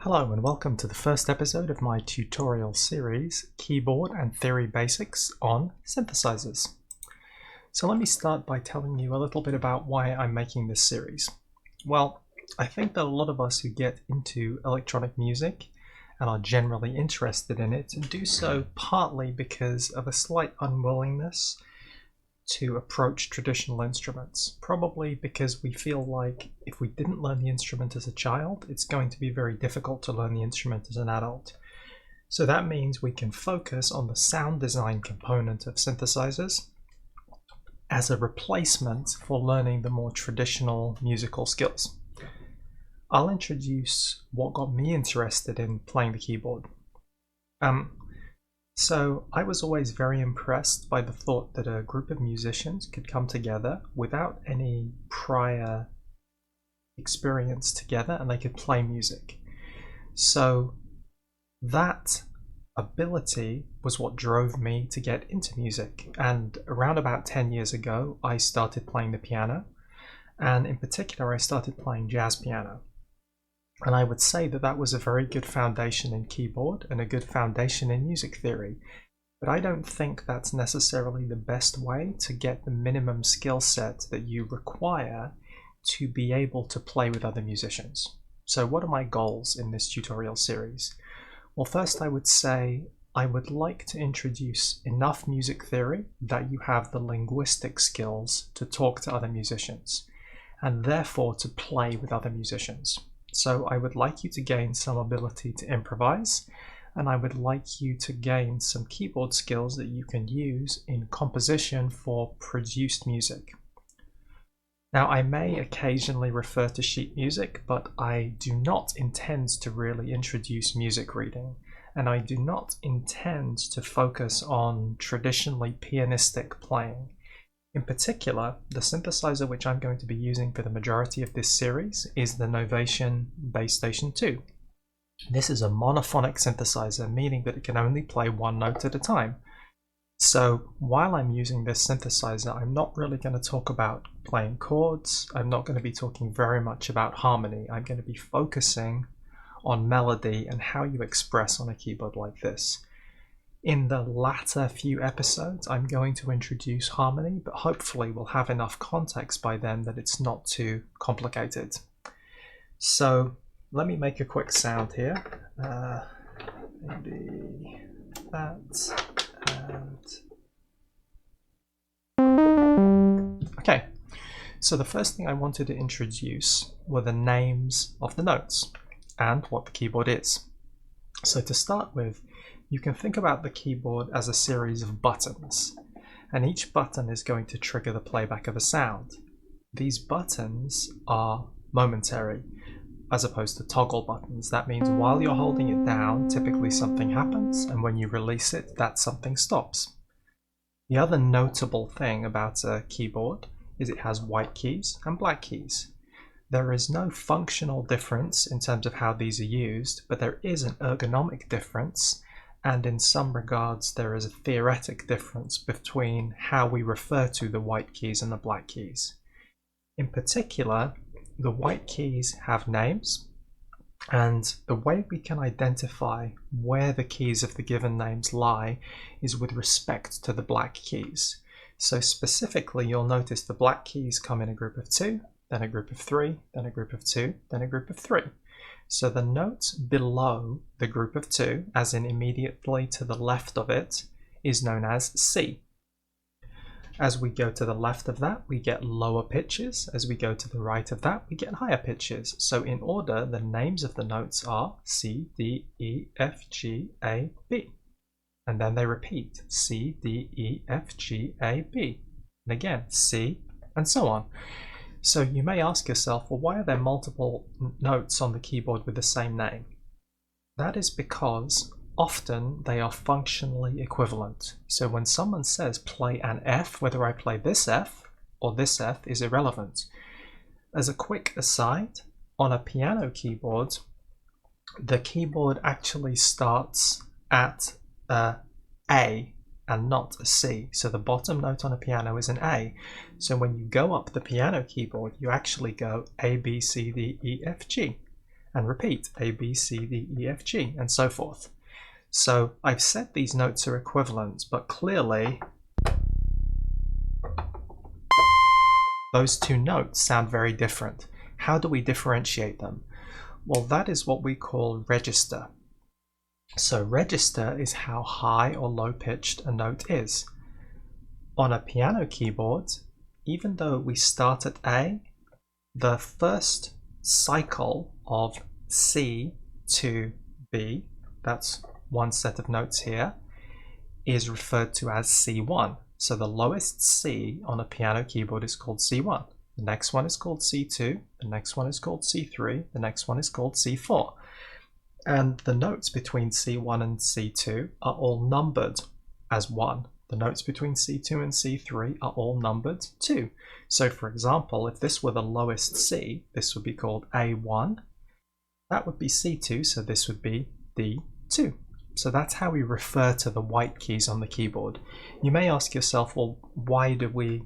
Hello and welcome to the first episode of my tutorial series, Keyboard and Theory Basics on Synthesizers. So let me start by telling you a little bit about why I'm making this series. Well, I think that a lot of us who get into electronic music and are generally interested in it do so partly because of a slight unwillingness to approach traditional instruments, probably because we feel like if we didn't learn the instrument as a child, it's going to be very difficult to learn the instrument as an adult. So that means we can focus on the sound design component of synthesizers as a replacement for learning the more traditional musical skills. I'll introduce what got me interested in playing the keyboard. So I was always very impressed by the thought that a group of musicians could come together without any prior experience together and they could play music. So that ability was what drove me to get into music. And around about 10 years ago, I started playing the piano. And in particular, I started playing jazz piano. And I would say that that was a very good foundation in keyboard and a good foundation in music theory. But I don't think that's necessarily the best way to get the minimum skill set that you require to be able to play with other musicians. So what are my goals in this tutorial series? Well, first I would say I would like to introduce enough music theory that you have the linguistic skills to talk to other musicians and therefore to play with other musicians. So I would like you to gain some ability to improvise, and I would like you to gain some keyboard skills that you can use in composition for produced music. Now, I may occasionally refer to sheet music, but I do not intend to really introduce music reading, and I do not intend to focus on traditionally pianistic playing. In particular, the synthesizer which I'm going to be using for the majority of this series is the Novation Bass Station 2. This is a monophonic synthesizer, meaning that it can only play one note at a time. So while I'm using this synthesizer, I'm not really going to talk about playing chords. I'm not going to be talking very much about harmony. I'm going to be focusing on melody and how you express on a keyboard like this. In the latter few episodes, I'm going to introduce harmony, but hopefully we'll have enough context by then that it's not too complicated. So let me make a quick sound here. Maybe that and... Okay, so the first thing I wanted to introduce were the names of the notes and what the keyboard is. So to start with, you can think about the keyboard as a series of buttons, and each button is going to trigger the playback of a sound. These buttons are momentary, as opposed to toggle buttons. That means while you're holding it down, typically something happens, and when you release it, that something stops. The other notable thing about a keyboard is it has white keys and black keys. There is no functional difference in terms of how these are used, but there is an ergonomic difference. And in some regards, there is a theoretic difference between how we refer to the white keys and the black keys. In particular, the white keys have names, and the way we can identify where the keys of the given names lie is with respect to the black keys. So specifically, you'll notice the black keys come in a group of 2, then a group of 3, then a group of 2, then a group of 3. So the note below the group of 2, as in immediately to the left of it, is known as C. As we go to the left of that, we get lower pitches. As we go to the right of that, we get higher pitches. So in order, the names of the notes are C, D, E, F, G, A, B. And then they repeat C, D, E, F, G, A, B. And again, C, and so on. So you may ask yourself, well, why are there multiple notes on the keyboard with the same name? That is because often they are functionally equivalent. So when someone says play an F, whether I play this F or this F is irrelevant. As a quick aside, on a piano keyboard, the keyboard actually starts at A and not a C. So the bottom note on a piano is an A. So when you go up the piano keyboard, you actually go A, B, C, D, E, F, G. and repeat A, B, C, D, E, F, G, and so forth. So I've said these notes are equivalent, but clearly those two notes sound very different. How do we differentiate them? Well, that is what we call register. So register is how high or low pitched a note is. On a piano keyboard, even though we start at A, the first cycle of C to B, that's one set of notes here, is referred to as C1. So the lowest C on a piano keyboard is called C1. The next one is called C2, the next one is called C3, the next one is called C4. And the notes between C1 and C2 are all numbered as 1. The notes between C2 and C3 are all numbered 2. So for example, if this were the lowest C, this would be called A1. That would be C2, so this would be D2. So that's how we refer to the white keys on the keyboard. You may ask yourself, well, why do we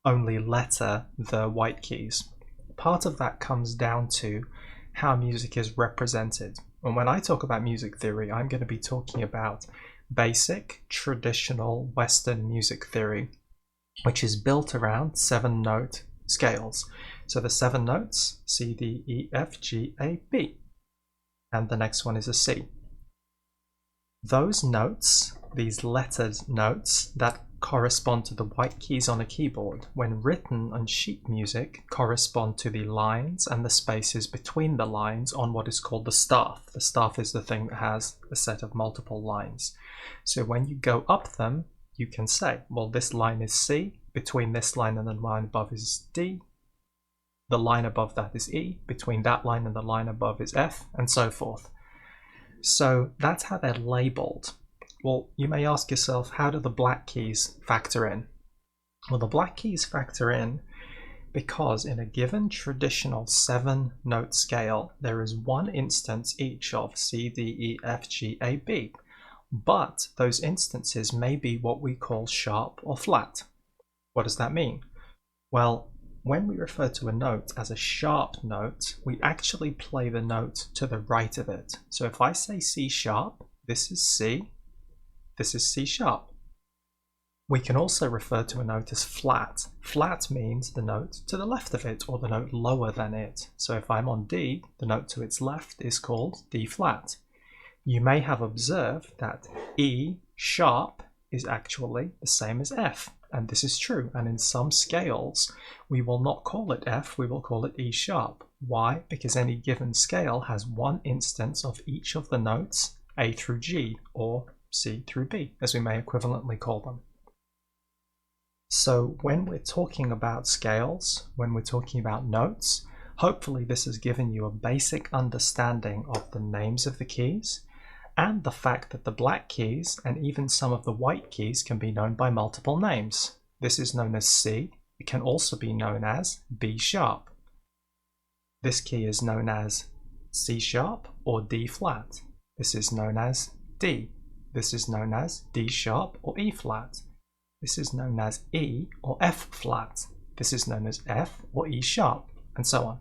only letter the white keys? Part of that comes down to how music is represented. And when I talk about music theory, I'm going to be talking about basic, traditional Western music theory, which is built around 7-note scales. So the 7 notes, C, D, E, F, G, A, B. And the next one is a C. Those notes, these lettered notes that correspond to the white keys on a keyboard, when written on sheet music, correspond to the lines and the spaces between the lines on what is called the staff. The staff is the thing that has a set of multiple lines. So when you go up them, you can say, well, this line is C, between this line and the line above is D, the line above that is E, between that line and the line above is F, and so forth. So that's how they're labeled. Well, you may ask yourself, how do the black keys factor in? Well, the black keys factor in because in a given traditional 7-note scale, there is one instance each of C, D, E, F, G, A, B. But those instances may be what we call sharp or flat. What does that mean? Well, when we refer to a note as a sharp note, we actually play the note to the right of it. So if I say C sharp, this is C, this is C sharp. We can also refer to a note as flat. Flat means the note to the left of it, or the note lower than it. So if I'm on D, the note to its left is called D flat. You may have observed that E sharp is actually the same as F, and this is true. And in some scales, we will not call it F, we will call it E sharp. Why? Because any given scale has one instance of each of the notes, A through G, or C through B, as we may equivalently call them. So when we're talking about scales, when we're talking about notes, hopefully this has given you a basic understanding of the names of the keys and the fact that the black keys and even some of the white keys can be known by multiple names. This is known as C. It can also be known as B sharp. This key is known as C sharp or D flat. This is known as D. This is known as D sharp or E flat. This is known as E or F flat. This is known as F or E sharp, and so on.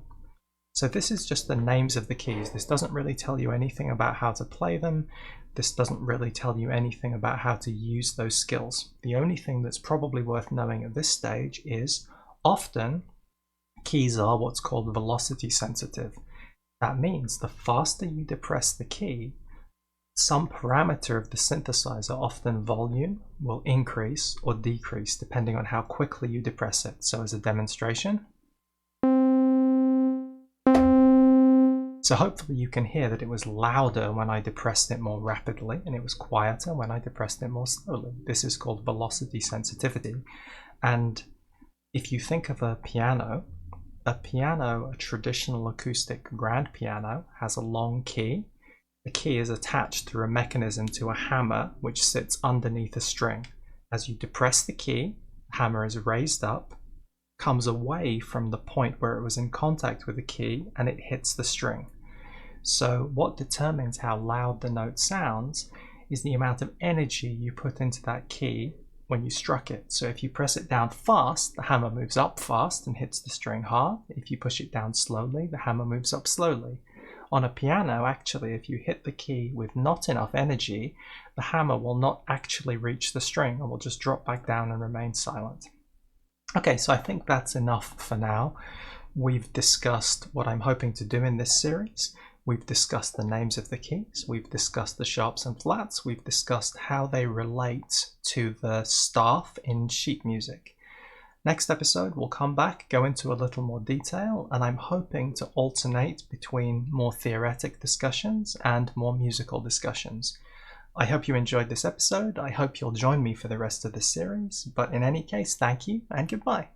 So this is just the names of the keys. This doesn't really tell you anything about how to play them. This doesn't really tell you anything about how to use those skills. The only thing that's probably worth knowing at this stage is often keys are what's called velocity sensitive. That means the faster you depress the key, some parameter of the synthesizer, often volume, will increase or decrease depending on how quickly you depress it. So as a demonstration, so hopefully you can hear that it was louder when I depressed it more rapidly and it was quieter when I depressed it more slowly. This is called velocity sensitivity. And if you think of a piano, a traditional acoustic grand piano, has a long key. The key is attached through a mechanism to a hammer which sits underneath a string. As you depress the key, the hammer is raised up, comes away from the point where it was in contact with the key, and it hits the string. So what determines how loud the note sounds is the amount of energy you put into that key when you struck it. So if you press it down fast, the hammer moves up fast and hits the string hard. If you push it down slowly, the hammer moves up slowly. On a piano, actually, if you hit the key with not enough energy, the hammer will not actually reach the string and will just drop back down and remain silent. Okay, so I think that's enough for now. We've discussed what I'm hoping to do in this series. We've discussed the names of the keys. We've discussed the sharps and flats. We've discussed how they relate to the staff in sheet music. Next episode, we'll come back, go into a little more detail, and I'm hoping to alternate between more theoretic discussions and more musical discussions. I hope you enjoyed this episode. I hope you'll join me for the rest of the series. But in any case, thank you and goodbye.